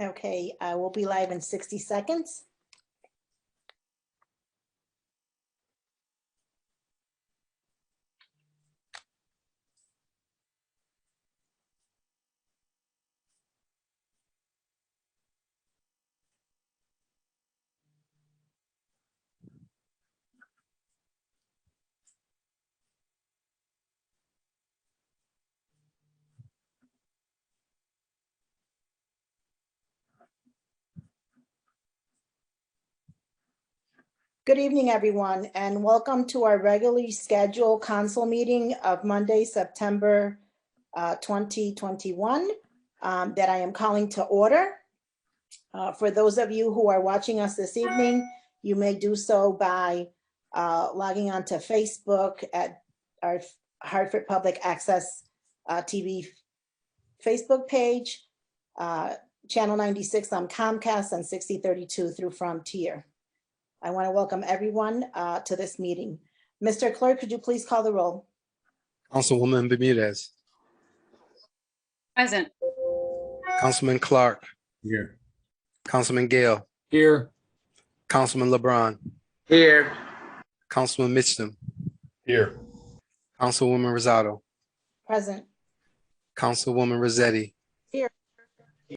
Okay, I will be live in 60 seconds. Good evening, everyone, and welcome to our regularly scheduled council meeting of Monday, September 2021, that I am calling to order. For those of you who are watching us this evening, you may do so by logging on to Facebook at our Hartford Public Access TV Facebook page, Channel 96 on Comcast, and 6032 through Frontier. I want to welcome everyone to this meeting. Mr. Clerk, could you please call the roll? Councilwoman Bermudez. Present. Councilman Clark. Here. Councilman Gale. Here. Councilman LeBron. Here. Councilman Mitchum. Here. Councilwoman Rosado. Present. Councilwoman Rossetti. Here.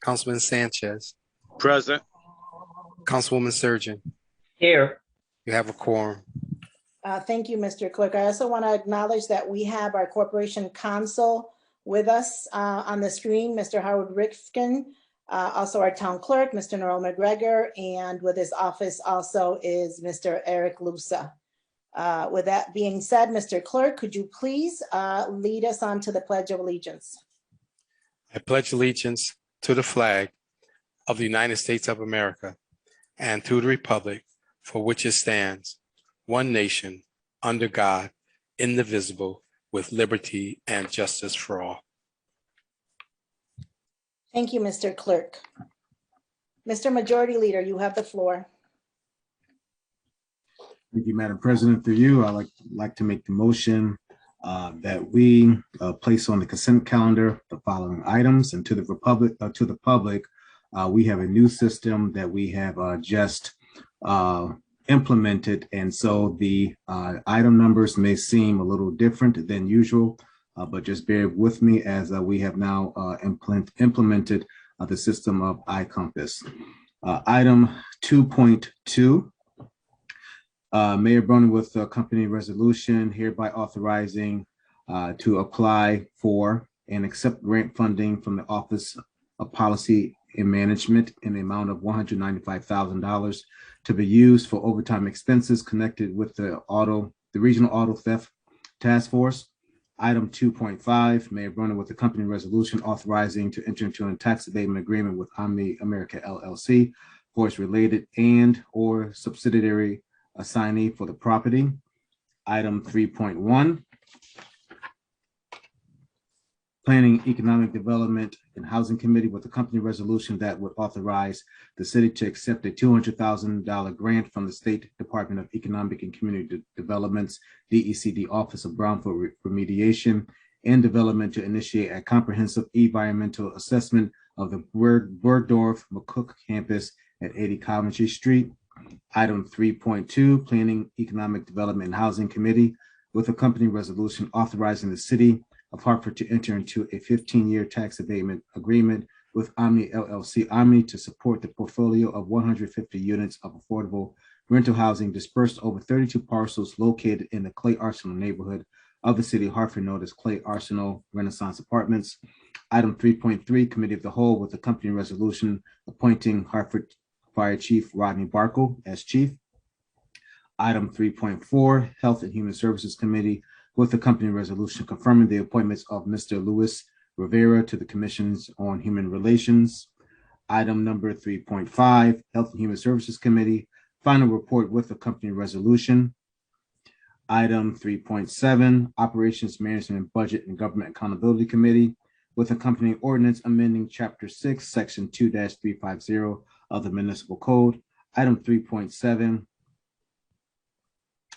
Councilman Sanchez. Present. Councilwoman Surgeon. Here. You have a quorum. Thank you, Mr. Clerk. I also want to acknowledge that we have our corporation counsel with us on the screen, Mr. Howard Rifkin, also our town clerk, Mr. Noel McGregor, and with his office also is Mr. Eric Lusa. With that being said, Mr. Clerk, could you please lead us on to the Pledge of Allegiance? I pledge allegiance to the flag of the United States of America and to the republic for which it stands, one nation, under God, indivisible, with liberty and justice for all. Thank you, Mr. Clerk. Mr. Majority Leader, you have the floor. Thank you, Madam President. Through you, I'd like to make the motion that we place on the consent calendar the following items, and to the public, we have a new system that we have just implemented, and so the item numbers may seem a little different than usual, but just bear with me as we have now implemented the system of iCompass. Item 2.2, Mayor Brown with the company resolution hereby authorizing to apply for and accept grant funding from the Office of Policy and Management in the amount of $195,000 to be used for overtime expenses connected with the Regional Auto Theft Task Force. Item 2.5, Mayor Brunner with the company resolution authorizing to enter into a tax abatement agreement with Omni America LLC for its related and or subsidiary assignee for the property. Item 3.1, Planning, Economic Development, and Housing Committee with a company resolution that would authorize the city to accept a $200,000 grant from the State Department of Economic and Community Development's DECD Office of Brownfield Remediation and Development to initiate a comprehensive environmental assessment of the Bergdorf McCook campus at 80 Coventry Street. Item 3.2, Planning, Economic Development, and Housing Committee with a company resolution authorizing the city of Hartford to enter into a 15-year tax abatement agreement with Omni LLC Omni to support the portfolio of 150 units of affordable rental housing dispersed over 32 parcels located in the Clay Arsenal neighborhood of the city of Hartford, known as Clay Arsenal Renaissance Apartments. Item 3.3, Committee of the Whole with a company resolution appointing Hartford Fire Chief Rodney Barkle as chief. Item 3.4, Health and Human Services Committee with the company resolution confirming the appointments of Mr. Luis Rivera to the Commissions on Human Relations. Item number 3.5, Health and Human Services Committee, final report with the company resolution. Item 3.7, Operations Management, Budget, and Government Accountability Committee with accompanying ordinance amending Chapter 6, Section 2-350 of the Municipal Code. Item 3.7,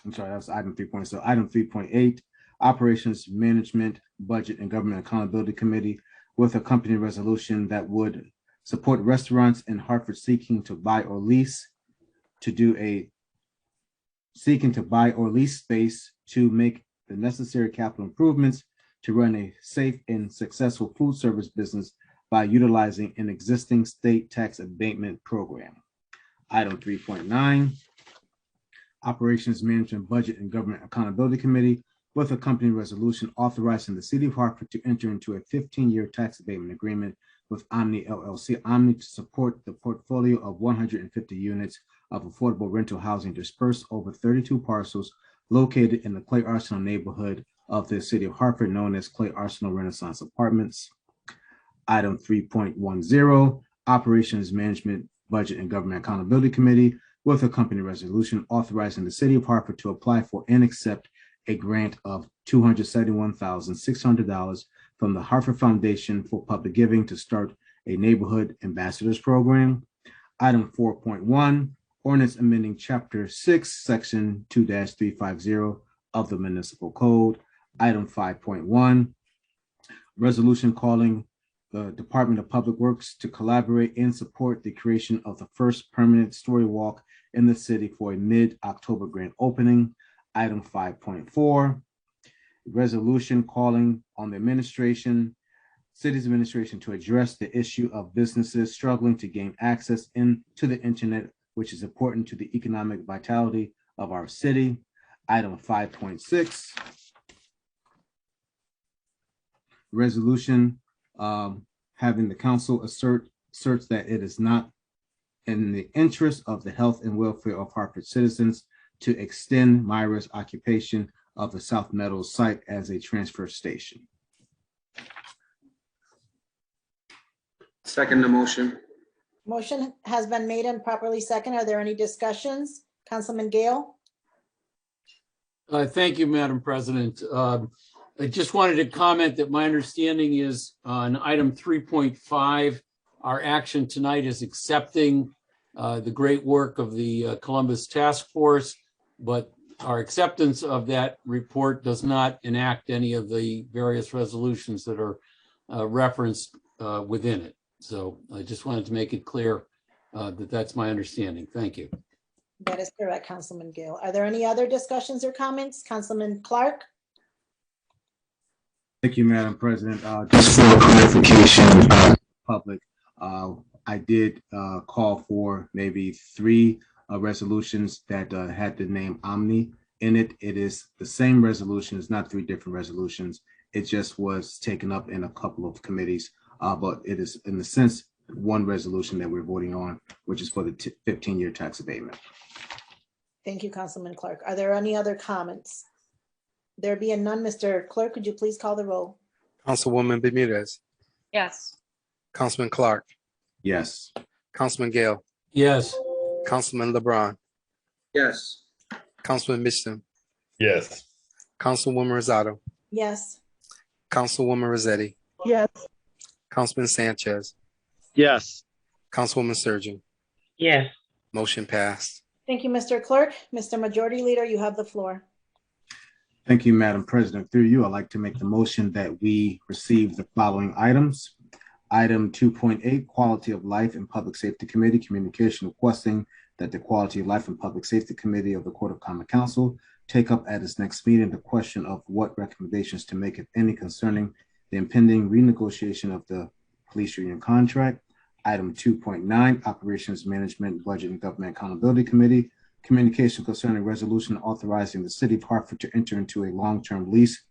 I'm sorry, that was item 3.0. So item 3.8, Operations Management, Budget and Government Accountability Committee with a company resolution that would support restaurants in Hartford seeking to buy or lease space to make the necessary capital improvements to run a safe and successful food service business by utilizing an existing state tax abatement program. Item 3.9, Operations Management, Budget and Government Accountability Committee with a company resolution authorizing the City of Hartford to enter into a 15-year tax abatement agreement with Omni LLC, Omni, to support the portfolio of 150 units of affordable rental housing dispersed over 32 parcels located in the Clay Arsenal neighborhood of the City of Hartford, known as Clay Arsenal Renaissance Apartments. Item 3.10, Operations Management, Budget and Government Accountability Committee with a company resolution authorizing the City of Hartford to apply for and accept a grant of $271,600 from the Hartford Foundation for Public Giving to start a Neighborhood Ambassadors Program. Item 4.1, Ordinance amending Chapter 6, Section 2-350 of the Municipal Code. Item 5.1, resolution calling the Department of Public Works to collaborate and support the creation of the first permanent story walk in the city for a mid-October grand opening. Item 5.4, resolution calling on the city's administration to address the issue of businesses struggling to gain access into the internet, which is important to the economic vitality of our city. Item 5.6, resolution having the council asserts that it is not in the interest of the health and welfare of Hartford citizens to extend Myra's occupation of the South Meadows site as a transfer station. Second the motion. Motion has been made and properly second. Are there any discussions? Councilman Gale? Thank you, Madam President. I just wanted to comment that my understanding is on item 3.5, our action tonight is accepting the great work of the Columbus Task Force, but our acceptance of that report does not enact any of the various resolutions that are referenced within it. So I just wanted to make it clear that that's my understanding. Thank you. That is correct, Councilman Gale. Are there any other discussions or comments? Councilman Clark? Thank you, Madam President. Just for clarification, public, I did call for maybe 3 resolutions that had the name Omni in it. It is the same resolution. It's not 3 different resolutions. It just was taken up in a couple of committees, but it is in the sense one resolution that we're voting on, which is for the 15-year tax abatement. Thank you, Councilman Clark. Are there any other comments? There being none, Mr. Clerk, could you please call the roll? Councilwoman Bermudez, Yes. Councilman Clark, Yes. Councilman Gale, Yes. Councilman LeBron, Yes. Councilman Mitchum, Yes. Councilwoman Rosado, Yes. Councilwoman Rossetti, Yes. Councilman Sanchez, Yes. Councilwoman Surgeon. Yes. Motion passed. Thank you, Mr. Clerk. Mr. Majority Leader, you have the floor. Thank you, Madam President. Through you, I'd like to make the motion that we receive the following items. Item 2.8, Quality of Life and Public Safety Committee, communication requesting that the Quality of Life and Public Safety Committee of the Court of Common Council take up at its next meeting the question of what recommendations to make, if any, concerning the impending renegotiation of the police union contract. Item 2.9, Operations Management, Budget and Government Accountability Committee, communication concerning resolution authorizing the City of Hartford to enter into a long-term lease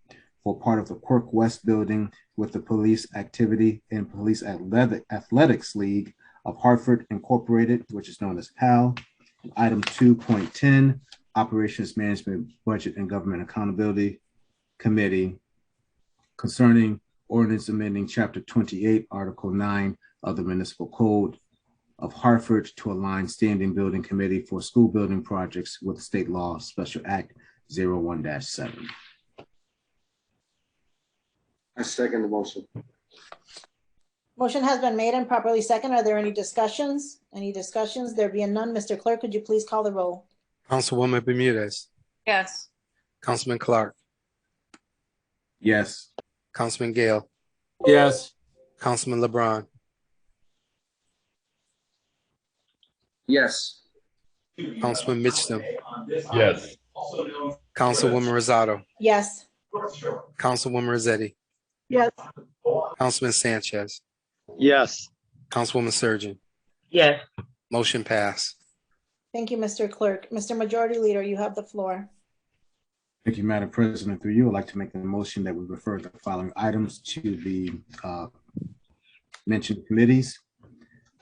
for part of the Quirk West building with the Police Activity and Police Athletics League of Hartford Incorporated, which is known as PAL. Item 2.10, Operations Management, Budget and Government Accountability Committee concerning Ordinance amending Chapter 28, Article 9 of the Municipal Code of Hartford to align Standing Building Committee for School Building Projects with State Law Special Act 01-7. I second the motion. Motion has been made and properly second. Are there any discussions? Any discussions? There being none, Mr. Clerk, could you please call the roll? Councilwoman Bermudez, Yes. Councilman Clark, Yes. Councilman Gale, Yes. Councilman LeBron, Yes. Councilman Mitchell, Yes. Councilwoman Rosado, Yes. Councilwoman Rossetti, Yes. Councilman Sanchez, Yes. Councilwoman Surgeon. Yes. Motion passed. Thank you, Mr. Clerk. Mr. Majority Leader, you have the floor. Thank you, Madam President. Through you, I'd like to make a motion that we refer the following items to the mentioned committees.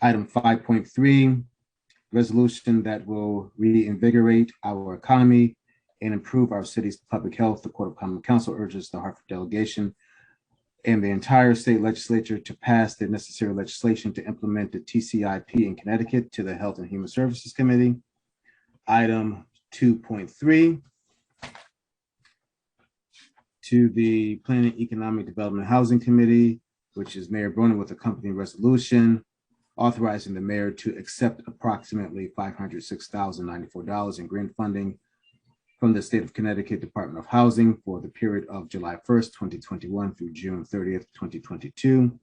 Item 5.3, resolution that will reinvigorate our economy and improve our city's public health. The Court of Common Council urges the Hartford delegation and the entire state legislature to pass the necessary legislation to implement the TCIP in Connecticut to the Health and Human Services Committee. Item 2.3, to the Planning, Economic Development, Housing Committee, which is Mayor Bronin with accompanying resolution authorizing the mayor to accept approximately $506,094 in grant funding from the State of Connecticut Department of Housing for the period of July 1st, 2021 through June 30th, 2022.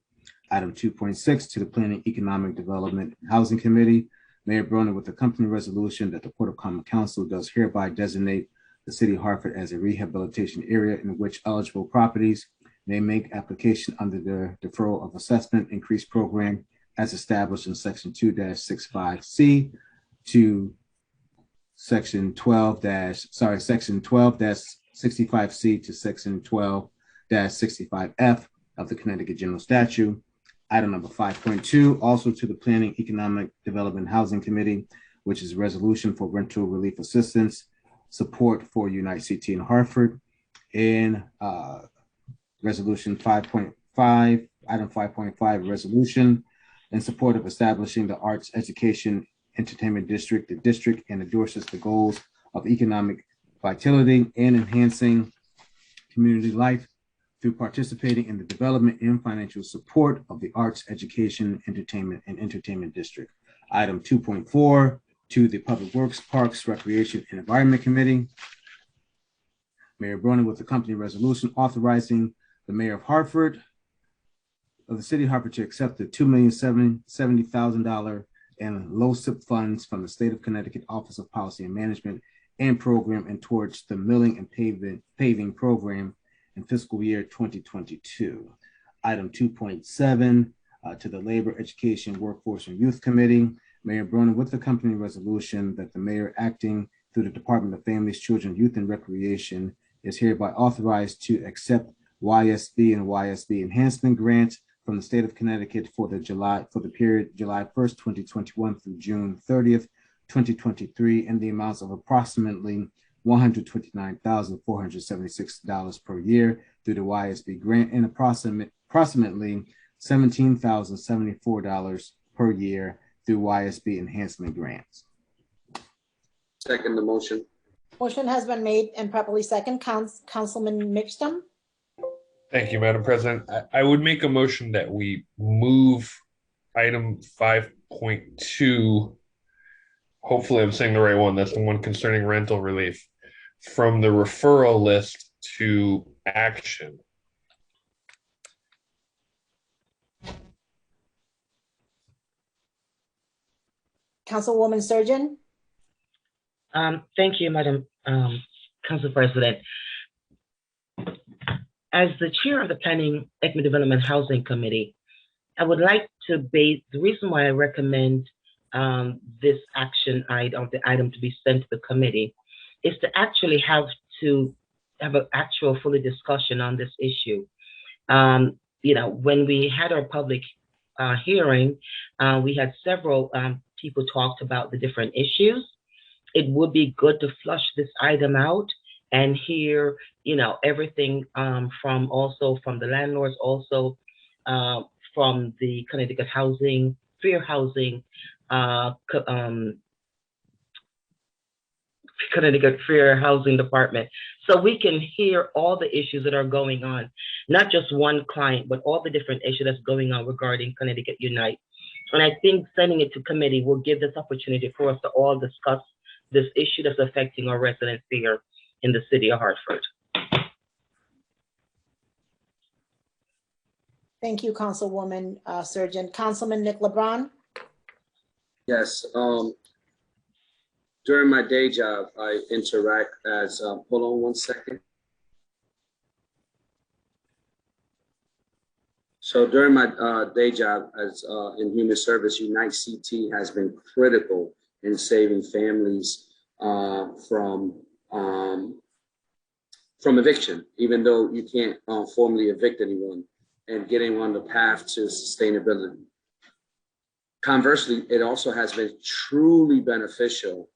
Item 2.6, to the Planning, Economic Development, Housing Committee, Mayor Bronin with accompanying resolution that the Court of Common Council does hereby designate the city of Hartford as a rehabilitation area in which eligible properties may make application under the Deferral of Assessment Increase Program as established in Section 2-65C to Section 12-65C to Section 12-65F of the Connecticut General Statute. Item number 5.2, also to the Planning, Economic Development, Housing Committee, which is a resolution for rental relief assistance support for Unite CT in Hartford. And resolution 5.5, item 5.5, resolution in support of establishing the Arts Education Entertainment District. The district and endorses the goals of economic vitality and enhancing community life through participating in the development and financial support of the Arts Education, Entertainment District. Item 2.4, to the Public Works, Parks, Recreation, and Environment Committee. Mayor Bronin with the company resolution authorizing the mayor of Hartford, of the city of Hartford, to accept the $2,070,000 and LoSIP funds from the State of Connecticut Office of Policy and Management and Program and towards the milling and paving program in fiscal year 2022. Item 2.7, to the Labor, Education, Workforce, and Youth Committee. Mayor Bronin with the company resolution that the mayor acting through the Department of Families, Children, Youth, and Recreation is hereby authorized to accept YSB and YSB enhancement grants from the state of Connecticut for the period July 1st, 2021 through June 30th, 2023, in the amounts of approximately $129,476 per year through the YSB grant and approximately $17,074 per year through YSB enhancement grants. Second the motion. Motion has been made and properly second. Councilman Mitchell. Thank you, Madam President. I would make a motion that we move item 5.2. Hopefully I'm saying the right one. That's the one concerning rental relief from the referral list to action. Councilwoman Surgeon. Thank you, Madam Council President. As the chair of the Planning, Economic Development, Housing Committee, I would like to base the reason why I recommend this action item, the item to be sent to the committee, is to actually have an actual fully discussion on this issue. When we had our public hearing, we had several people talked about the different issues. It would be good to flush this item out and hear, everything from the landlords, also from the Connecticut Housing, Fair Housing, Connecticut Fair Housing Department, so we can hear all the issues that are going on, not just one client, but all the different issues that's going on regarding Connecticut Unite. And I think sending it to committee will give this opportunity for us to all discuss this issue that's affecting our residents here. in the city of Hartford. Thank you, Councilwoman Surgeon. Councilman Nick LeBron? Yes. During my day job, I interact as, hold on one second. So during my day job as in human service, Unite CT has been critical in saving families from eviction, even though you can't formally evict anyone, and getting on the path to sustainability. Conversely, it also has been truly beneficial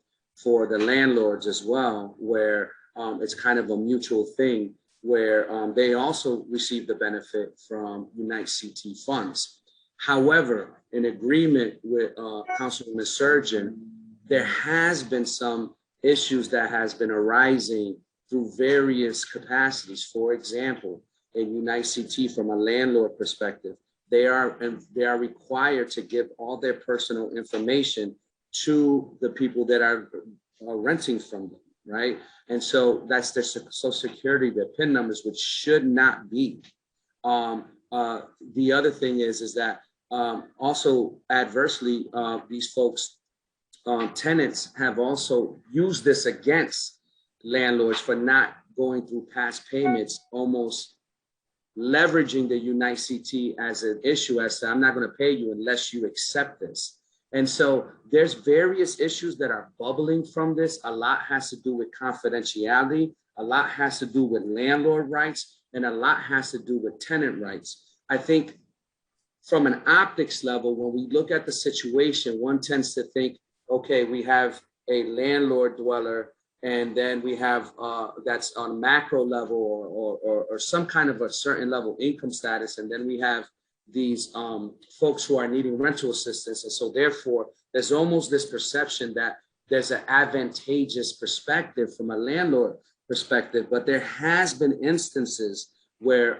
for the landlords as well, where it's kind of a mutual thing, where they also receive the benefit from Unite CT funds. However, in agreement with Councilwoman Surgeon, there has been some issues that has been arising through various capacities. For example, in Unite CT, from a landlord perspective, they are required to give all their personal information to the people that are renting from them, right? And so that's their social security, their PIN numbers, which should not be. The other thing is that also adversely, these folks, tenants have also used this against landlords for not going through past payments, almost leveraging the Unite CT as an issue as to, I'm not going to pay you unless you accept this. And so there's various issues that are bubbling from this. A lot has to do with confidentiality. A lot has to do with landlord rights, and a lot has to do with tenant rights. I think from an optics level, when we look at the situation, one tends to think, okay, we have a landlord dweller, and then we have that's on a macro level or some kind of a certain level income status, and then we have these folks who are needing rental assistance. And so therefore, there's almost this perception that there's an advantageous perspective from a landlord perspective, but there has been instances where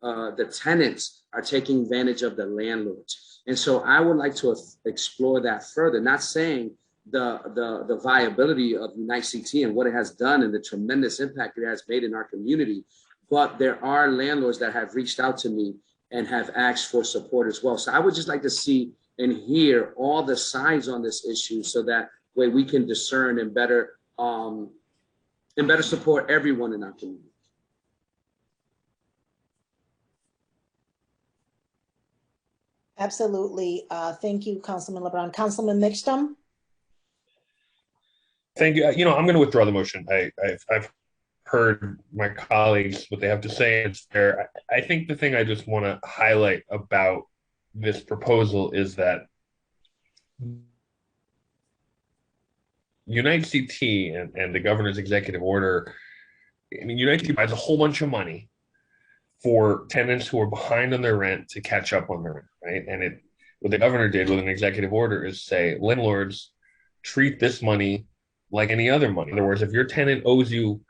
the tenants are taking advantage of the landlords. And so I would like to explore that further, not saying the viability of Unite CT and what it has done and the tremendous impact it has made in our community, but there are landlords that have reached out to me and have asked for support as well. So I would just like to see and hear all the sides on this issue, so that way we can discern and better support everyone in our community. Absolutely. Thank you, Councilman LeBron. Councilman Mixtum? Thank you. You know, I'm going to withdraw the motion. I've heard my colleagues, what they have to say. It's fair. I think the thing I just want to highlight about this proposal is that Unite CT and the governor's executive order, I mean, Unite CT buys a whole bunch of money for tenants who are behind on their rent to catch up on their rent, right? And what the governor did with an executive order is say, landlords, treat this money like any other money. In other words, if your tenant owes you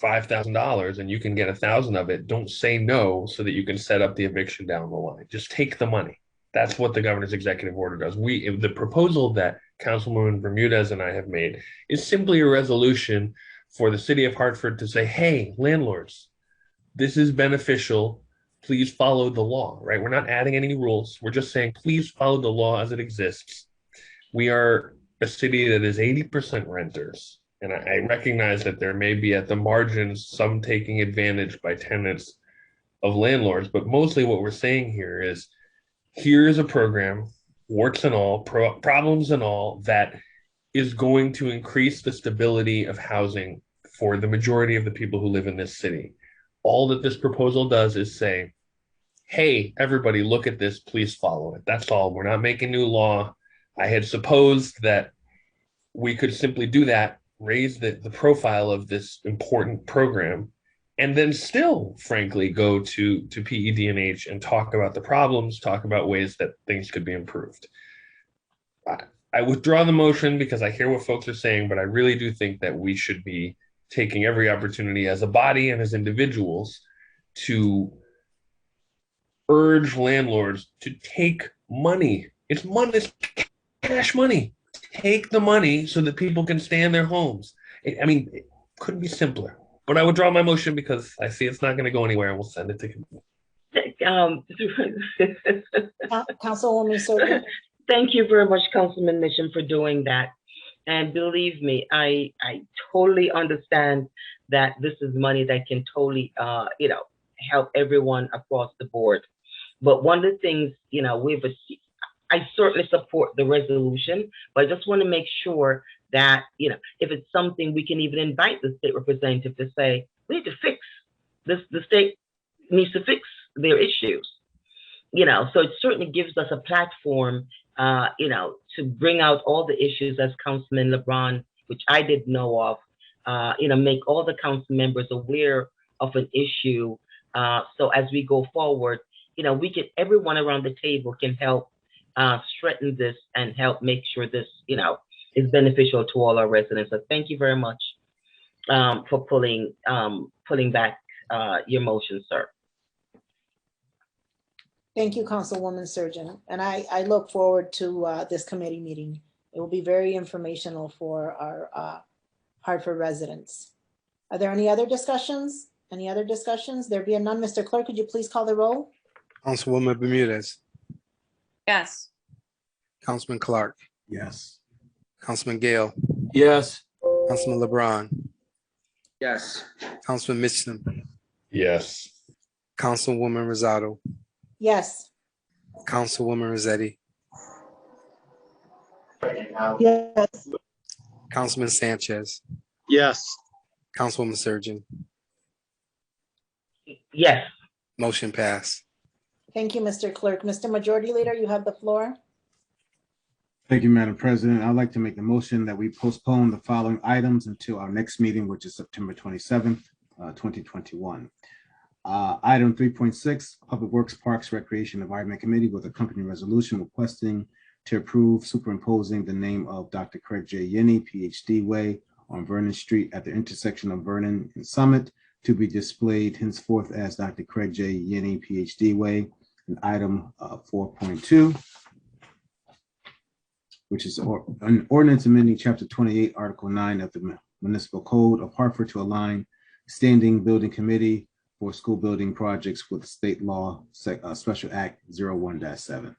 $5,000 and you can get 1,000 of it, don't say no so that you can set up the eviction down the line. Just take the money. That's what the governor's executive order does. The proposal that Councilwoman Bermudez and I have made is simply a resolution for the city of Hartford to say, hey, landlords, this is beneficial. Please follow the law, right? We're not adding any rules. We're just saying, please follow the law as it exists. We are a city that is 80% renters. And I recognize that there may be at the margins some taking advantage by tenants of landlords, but mostly what we're saying here is, here's a program, warts and all, problems and all, that is going to increase the stability of housing for the majority of the people who live in this city. All that this proposal does is say, hey, everybody, look at this, please follow it. That's all. We're not making new law. I had supposed that we could simply do that, raise the profile of this important program, and then still, frankly, go to PED&H and talk about the problems, talk about ways that things could be improved. I withdraw the motion because I hear what folks are saying, but I really do think that we should be taking every opportunity as a body and as individuals to urge landlords to take money. It's money, it's cash money. Take the money so that people can stay in their homes. I mean, Couldn't be simpler. But I withdraw my motion because I see it's not going to go anywhere, and we'll send it to committee. Councilwoman Surgeon. Thank you very much, Councilman Mission, for doing that. And believe me, I totally understand that this is money that can totally, help everyone across the board. But one of the things, I certainly support the resolution, but I just want to make sure that, if it's something we can even invite the state representative to say, we need to fix this, the state needs to fix their issues. So it certainly gives us a platform, to bring out all the issues as Councilman LeBron, which I didn't know of, make all the council members aware of an issue. So as we go forward, everyone around the table can help strengthen this and help make sure this, is beneficial to all our residents. So thank you very much for pulling back your motion, sir. Thank you, Councilwoman Surgeon. And I look forward to this committee meeting. It will be very informational for our Hartford residents. Are there any other discussions? Any other discussions? There being none, Mr. Clerk, could you please call the roll? Councilwoman Bermudez, Yes. Councilman Clark, Yes. Councilman Gale, Yes. Councilman LeBron, Yes. Councilman Mitchum, Yes. Councilwoman Rosado, Yes. Councilwoman Rossetti, Yes. Councilman Sanchez, Yes. Councilwoman Surgeon. Yes. Motion passed. Thank you, Mr. Clerk. Mr. Majority Leader, you have the floor. Thank you, Madam President. I'd like to make the motion that we postpone the following items until our next meeting, which is September 27th, 2021. Item 3.6, Public Works, Parks, Recreation, Environment Committee with a company resolution requesting to approve superimposing the name of Dr. Craig J. Yenny, PhD Way on Vernon Street at the intersection of Vernon and Summit to be displayed henceforth as Dr. Craig J. Yenny, PhD Way. And item 4.2, which is an ordinance amending Chapter 28, Article 9 of the Municipal Code of Hartford to align standing building committee for school building projects with State Law Special Act 01-7.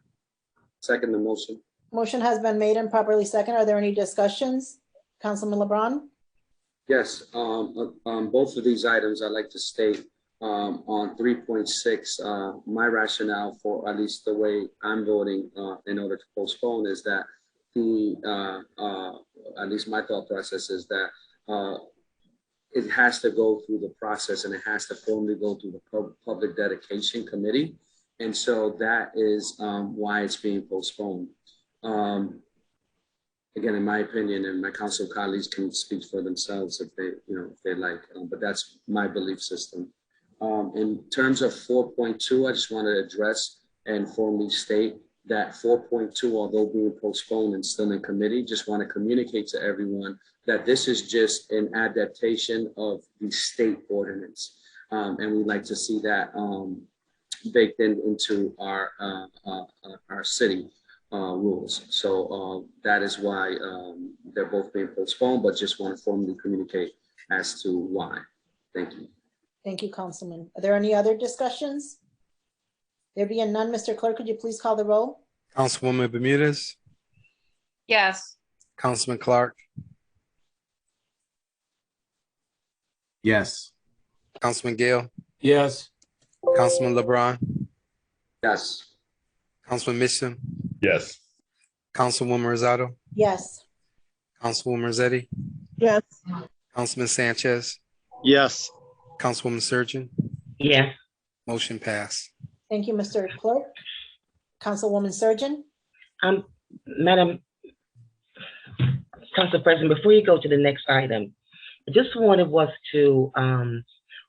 Second the motion. Motion has been made and properly seconded. Are there any discussions? Councilman LeBron? Yes, both of these items I'd like to state on 3.6, my rationale for at least the way I'm voting in order to postpone is that at least my thought process is that it has to go through the process and it has to formally go through the public dedication committee. And so that is why it's being postponed. Again, in my opinion, and my council colleagues can speak for themselves if they, if they like, but that's my belief system. In terms of 4.2, I just want to address and formally state that 4.2, although being postponed and still in committee, just want to communicate to everyone that this is just an adaptation of the state ordinance. And we'd like to see that baked into our city rules. So that is why they're both being postponed, but just want to formally communicate as to why. Thank you. Thank you, Councilman. Are there any other discussions? There being none, Mr. Clerk, could you please call the roll? Councilwoman Bermudez, Yes. Councilman Clark, Yes. Councilman Gale, Yes. Councilman LeBron, Yes. Councilman Mitchum, Yes. Councilwoman Rosado, Yes. Councilwoman Rossetti, Yes. Councilman Sanchez, Yes. Councilwoman Surgeon. Yes. Motion passed. Thank you, Mr. Clerk. Councilwoman Surgeon? Madam Council President, before you go to the next item, I just wanted us to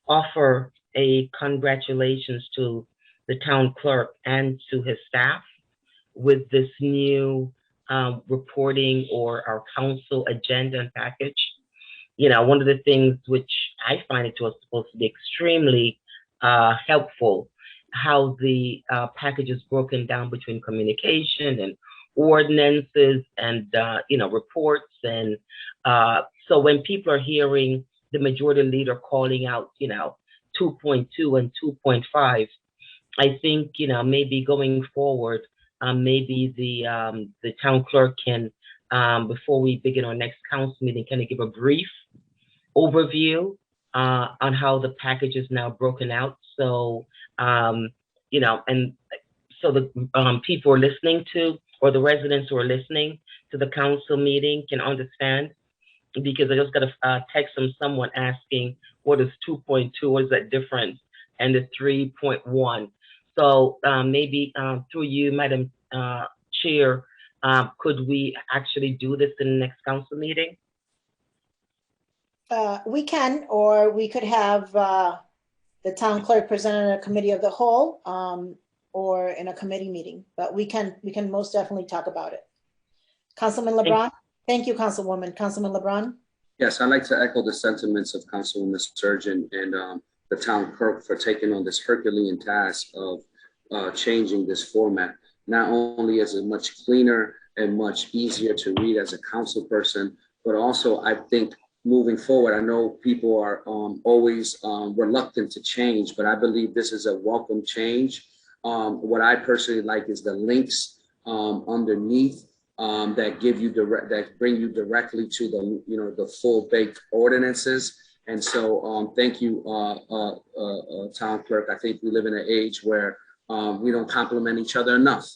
offer a congratulations to the town clerk and to his staff with this new reporting or our council agenda and package. One of the things which I find it was supposed to be extremely helpful, how the package is broken down between communication and ordinances and reports. And so when people are hearing the majority leader calling out, 2.2 and 2.5. I think, maybe going forward, maybe the town clerk can, before we begin our next council meeting, kind of give a brief overview on how the package is now broken out. So, and so the people are listening to, or the residents who are listening to the council meeting can understand, because I just got a text from someone asking, what is 2.2? What is that difference? And the 3.1. So maybe through you, Madam Chair, could we actually do this in the next council meeting? We can, or we could have the town clerk present in a committee of the whole, or in a committee meeting, but we can most definitely talk about it. Councilman LeBron? Thank you, Councilwoman. Councilman LeBron? Yes, I'd like to echo the sentiments of Councilwoman Sturgeon and the town clerk for taking on this Herculean task of changing this format. Not only is it much cleaner and much easier to read as a council person, but also I think moving forward, I know people are always reluctant to change, but I believe this is a welcome change. What I personally like is the links underneath that give you that bring you directly to the the full baked ordinances. And so thank you, town clerk. I think we live in an age where we don't compliment each other enough.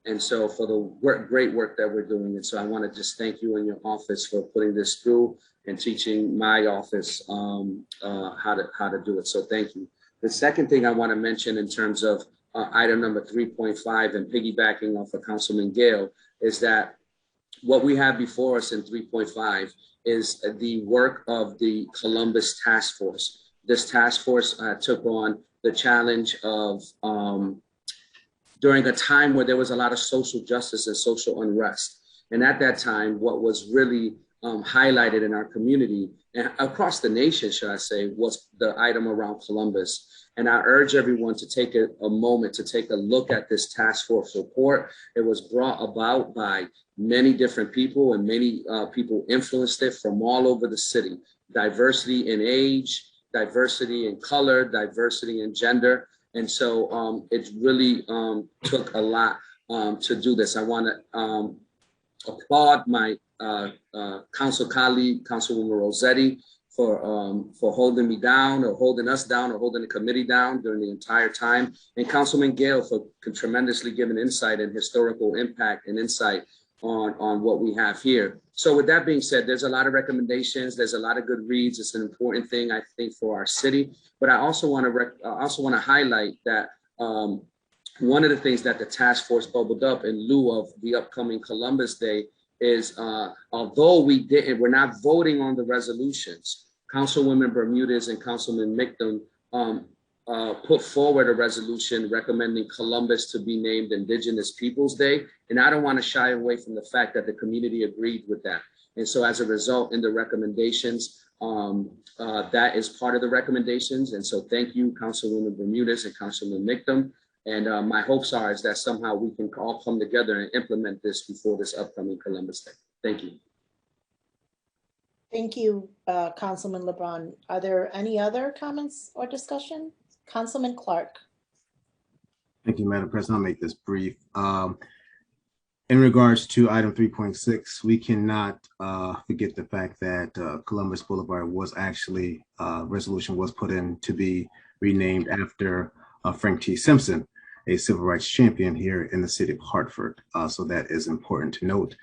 And so for the great work that we're doing. And so I want to just thank you and your office for putting this through and teaching my office how to do it. So thank you. The second thing I want to mention in terms of item number 3.5 and piggybacking off of Councilman Gale is that what we have before us in 3.5 is the work of the Columbus Task Force. This task force took on the challenge of during a time where there was a lot of social justice and social unrest. And at that time, what was really highlighted in our community and across the nation, should I say, was the item around Columbus. And I urge everyone to take a moment to take a look at this task force report. It was brought about by many different people, and many people influenced it from all over the city. Diversity in age, diversity in color, diversity in gender. And so it really took a lot to do this. I want to applaud my council colleague, Councilwoman Rossetti, for holding me down, or holding us down, or holding the committee down during the entire time. And Councilman Gale for tremendously giving insight and historical impact and insight on what we have here. So with that being said, there's a lot of recommendations. There's a lot of good reads. It's an important thing, I think, for our city. But I also want to highlight that one of the things that the task force bubbled up in lieu of the upcoming Columbus Day is although we're not voting on the resolutions, Councilwoman Bermudez and Councilman Mickham put forward a resolution recommending Columbus to be named Indigenous Peoples Day. And I don't want to shy away from the fact that the community agreed with that. And so as a result, in the recommendations, that is part of the recommendations. And so thank you, Councilwoman Bermudez and Councilman Mickham. And my hopes are is that somehow we can all come together and implement this before this upcoming Columbus Day. Thank you. Thank you, Councilman LeBron. Are there any other comments or discussion? Councilman Clark. Thank you, Madam President. I'll make this brief. In regards to item 3.6, we cannot forget the fact that Columbus Boulevard was actually, resolution was put in to be renamed after Frank T. Simpson, a civil rights champion here in the city of Hartford. So that is important to note.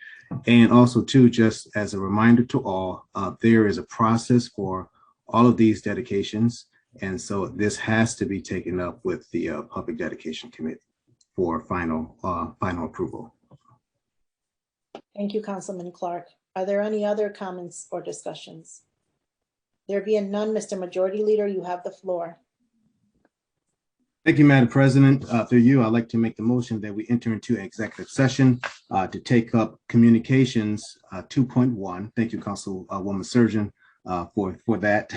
And also too, just as a reminder to all, there is a process for all of these dedications. And so this has to be taken up with the Public Dedication Committee for final approval. Thank you, Councilman Clark. Are there any other comments or discussions? There being none, Mr. Majority Leader, you have the floor. Thank you, Madam President. Through you, I'd like to make the motion that we enter into executive session to take up communications 2.1. Thank you, Councilwoman Surgeon, for that,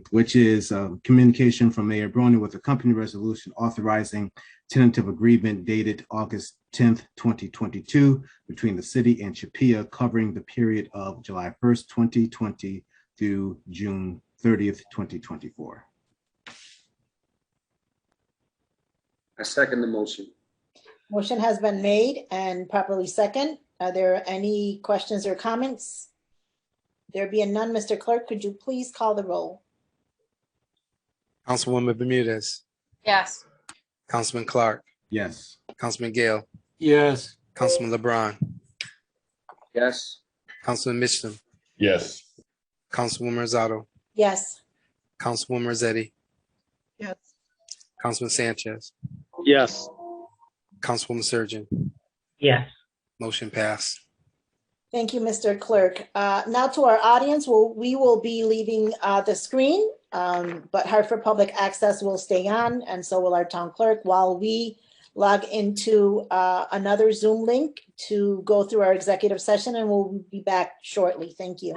which is communication from Mayor Brony with a company resolution authorizing tentative agreement dated August 10th, 2022 between the city and HPA covering the period of July 1st, 2020 through June 30th, 2024. I second the motion. Motion has been made and properly second. Are there any questions or comments? There being none, Mr. Clerk, could you please call the roll? Councilwoman Bermudez, Yes. Councilman Clark, Yes. Councilman Gale, Yes. Councilman LeBron, Yes. Councilman Mitchell, Yes. Councilwoman Rosado, Yes. Councilwoman Rossetti, Yes. Councilman Sanchez, Yes. Councilwoman Surgeon. Yes. Motion passed. Thank you, Mr. Clerk. Now to our audience, we will be leaving the screen, but Hartford Public Access will stay on, and so will our town clerk, while we log into another Zoom link to go through our executive session, and we'll be back shortly. Thank you.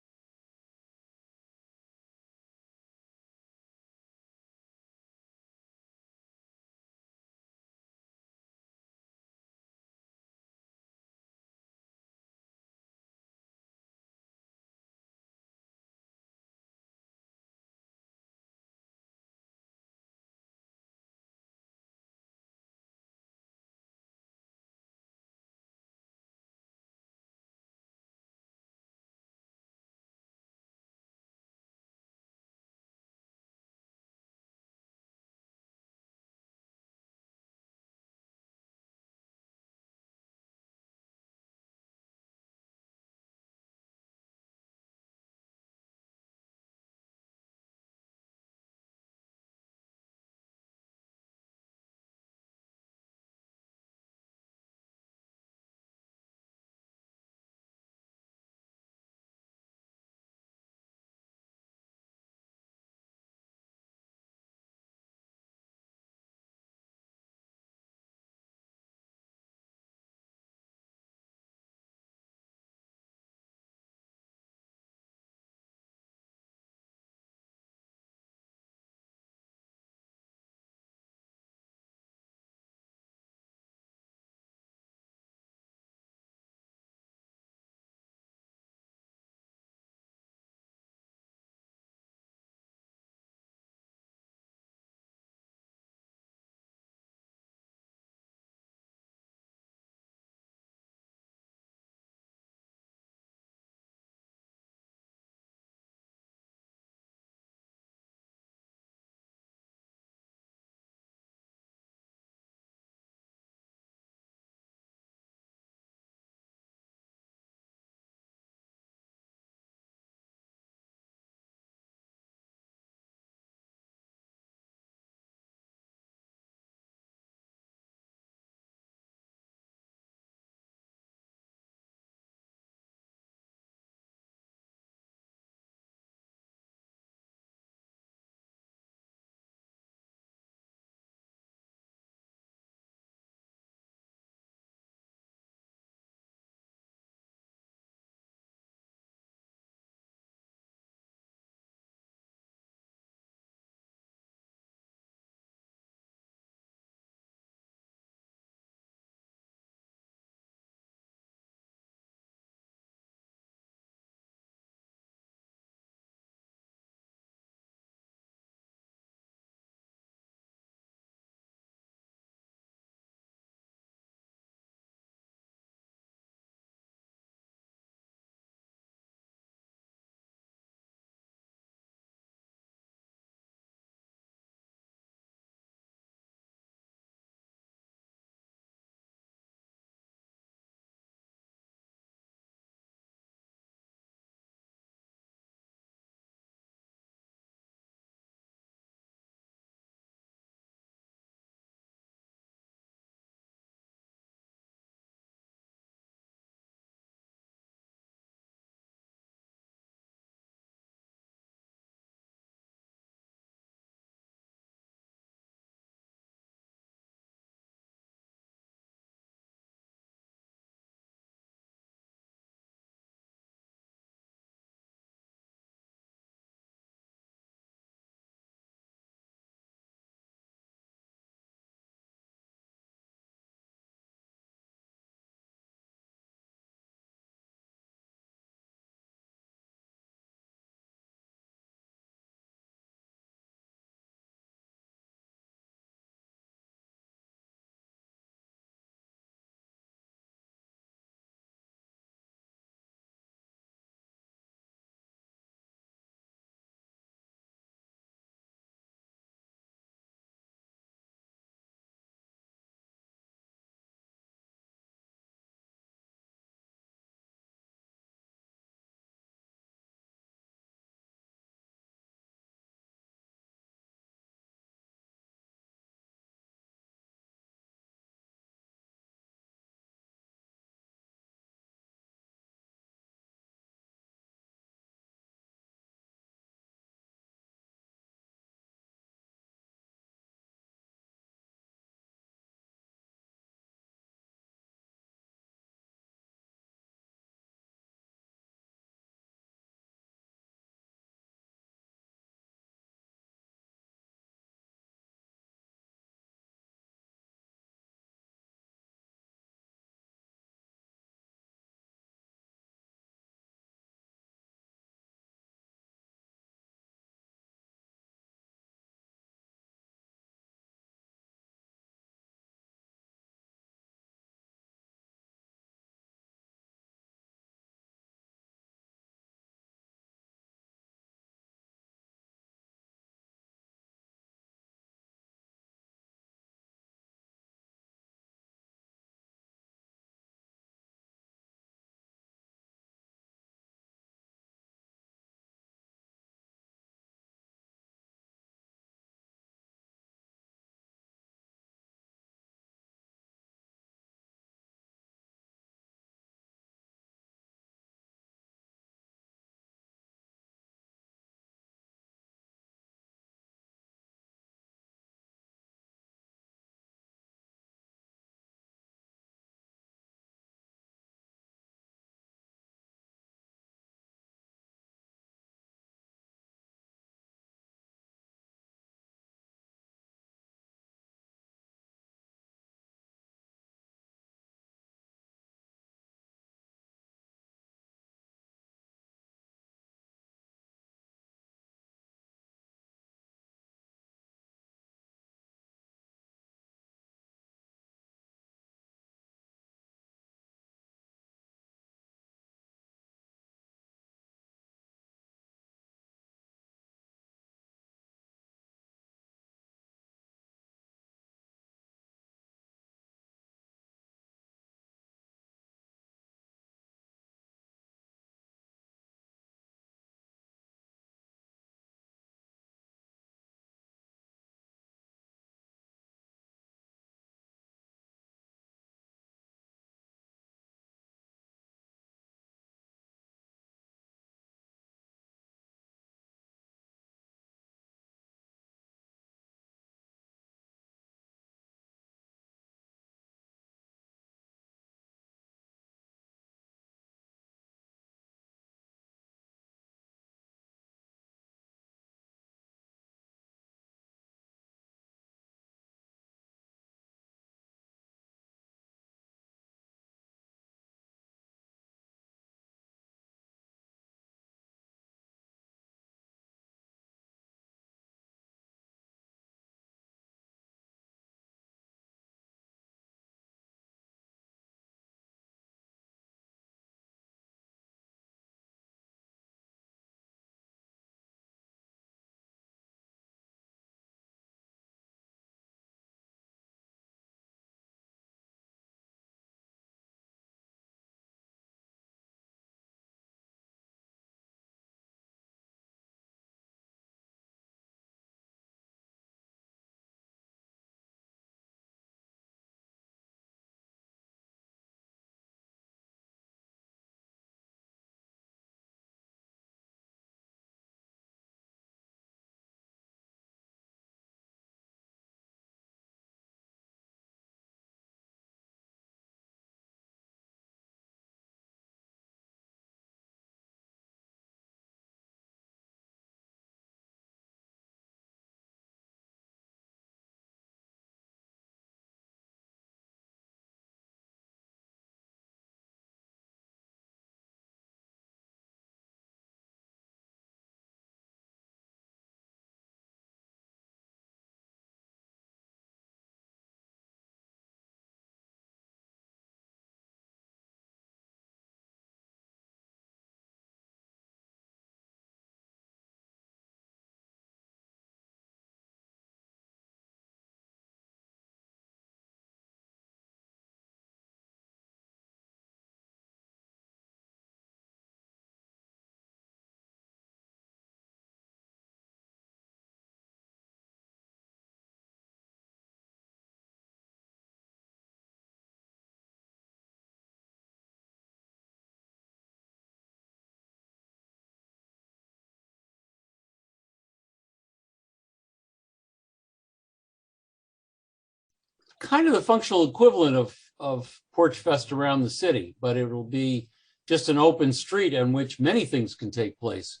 kind of the functional equivalent of Porch Fest around the city, but it will be just an open street on which many things can take place.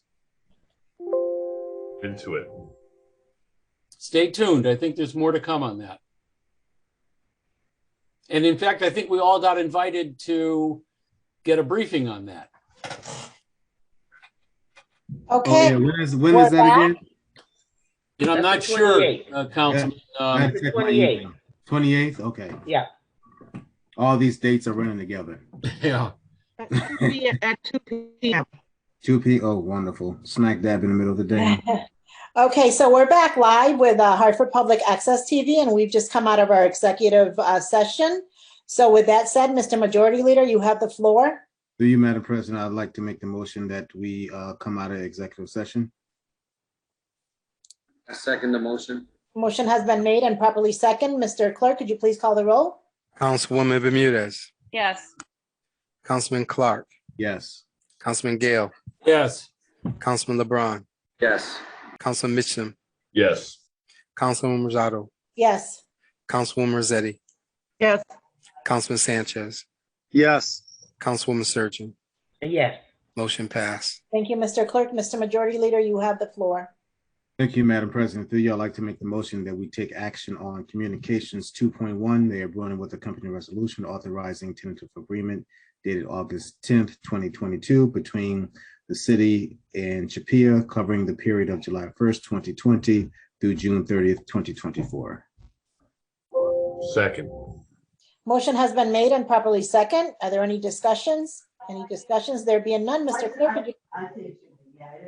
Into it. Stay tuned. I think there's more to come on that. And in fact, I think we all got invited to get a briefing on that. Okay. Oh, yeah. When We're is that again? You know, I'm not That's the sure, 28th. Councilman. I checked my email. 28th? Okay. Yeah. All these dates are running together. Yeah. At 2 p.m. 2 p. Oh, wonderful. Smack dab in the middle of the day. Okay, so we're back live with Hartford Public Access TV, and we've just come out of our executive session. So with that said, Mr. Majority Leader, you have the floor. Through you, Madam President, I'd like to make the motion that we come out of executive session. I second the motion. Motion has been made and properly second. Mr. Clerk, could you please call the roll? Councilwoman Bermudez, Yes. Councilman Clark, Yes. Councilman Gale, Yes. Councilman LeBron, Yes. Councilman Mitchum, Yes. Councilwoman Rosado, Yes. Councilwoman Rossetti, Yes. Councilman Sanchez, Yes. Councilwoman Surgeon. Yes. Motion passed. Thank you, Mr. Clerk. Mr. Majority Leader, you have the floor. Thank you, Madam President. Through you, I'd like to make the motion that we take action on Communications 2.1. They are running with a company resolution authorizing tentative agreement dated August 10th, 2022 between the city and HPA covering the period of July 1st, 2020 through June 30th, 2024. Second. Motion has been made and properly second. Are there any discussions? Any discussions? There being none, Mr. Clerk, could you?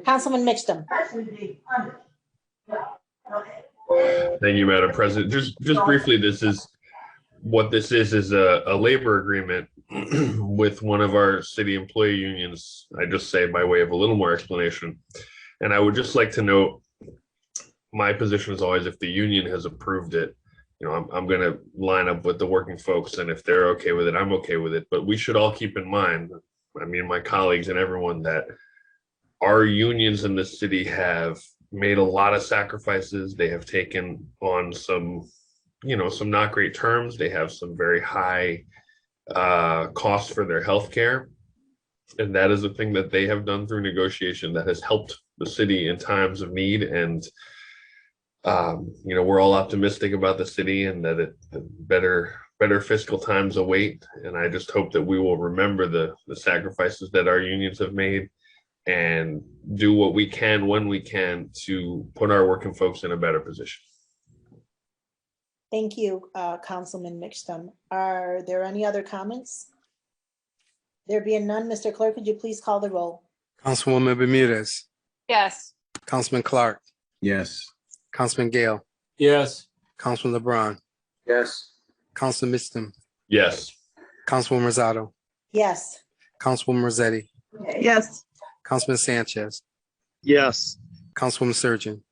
Councilman Mitchum. Thank you, Madam President. Just briefly, this is a labor agreement with one of our city employee unions. I just say by way of a little more explanation. And I would just like to note, my position is always if the union has approved it, you know, I'm going to line up with the working folks, and if they're okay with it, I'm okay with it. But we should all keep in mind, I mean, my colleagues and everyone, that our unions in the city have made a lot of sacrifices. They have taken on some not great terms. They have some very high costs for their health care. And that is a thing that they have done through negotiation that has helped the city in times of need. And, we're all optimistic about the city and that better fiscal times await. And I just hope that we will remember the sacrifices that our unions have made and do what we can when we can to put our working folks in a better position. Thank you, Councilman Mitchum. Are there any other comments? There being none, Mr. Clerk, could you please call the roll? Councilwoman Bermudez, Yes. Councilman Clark, Yes. Councilman Gale, Yes. Councilman LeBron, Yes. Councilman Mitchum, Yes. Councilwoman Rosado, Yes. Councilwoman Rossetti, Yes. Councilman Sanchez, Yes. Councilwoman Surgeon.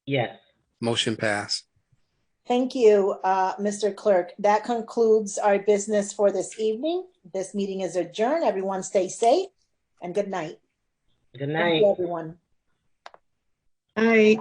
Yes. Motion passed. Thank you, Mr. Clerk. That concludes our business for this evening. This meeting is adjourned. Everyone stay safe and good night. Good Thank night. you, everyone. Night.